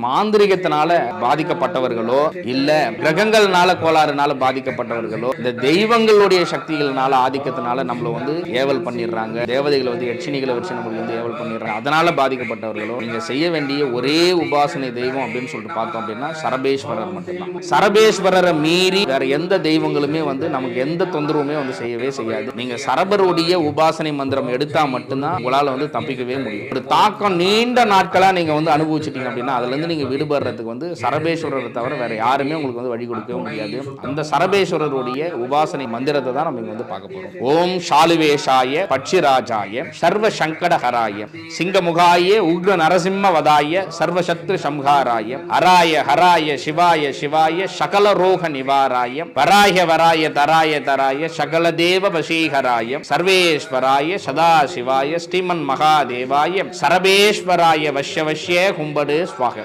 மாந்திரிகத்தினால பாதிக்கப்பட்டவர்களோ இல்ல கிரகங்கள்னால கோளாறுனால பாதிக்கப்பட்டவர்களோ இந்த தெய்வங்களுடைய சக்திகள்னால ஆதிக்கத்தினால நம்மள ஏவல் பண்ணிடுறாங்க, தேவதைகளை எட்சினிகளை வச்சு நம்மளுக்கு ஏவல் பண்ணிடுறாங்க, அதனால பாதிக்கப்பட்டவர்களோ நீங்க செய்ய வேண்டிய ஒரே உபாசனை தெய்வம் அப்படின்னு சொல்லிட்டு பார்த்தோம் அப்படின்னா சரபேஸ்வரர் மட்டும்தான். சரபேஸ்வரரை மீறி வேற எந்த தெய்வங்களுமே நமக்கு எந்த தொந்தரவுமே செய்யவே செய்யாது. நீங்க சரபருடைய உபாசனை மந்திரம் எடுத்தா மட்டும்தான் உங்களால தப்பிக்கவே முடியும். ஒரு தாக்கம் நீண்ட நாட்களா நீங்க அனுபவிச்சிட்டீங்க அப்படின்னா அதுல இருந்து நீங்க விடுபடுறதுக்கு சரபேஸ்வரரை தவிர வேற யாருமே உங்களுக்கு வழி கொடுக்கவே முடியாது. அந்த சரபேஸ்வரருடைய உபாசனை மந்திரத்தை தான் நம்ம இங்க பார்க்க போறோம். ஓம் ஷாலுவேஷாய பட்சிராஜாய சர்வ சங்கடஹராய சிங்கமுகாய உக்ர நரசிம்ம வதாய சர்வசத்ரு சம்ஹாராய அராய ஹராய சிவாய சிவாய சகல ரோக நிவாராய வராய வராய தராய தராய சகல தேவ வசீகராய சர்வேஸ்வராய சதாசிவாய ஸ்ரீமன் மகாதேவாய சரபேஸ்வராய வஷ்ய வஷ்ய கும்படு ஸ்வாக.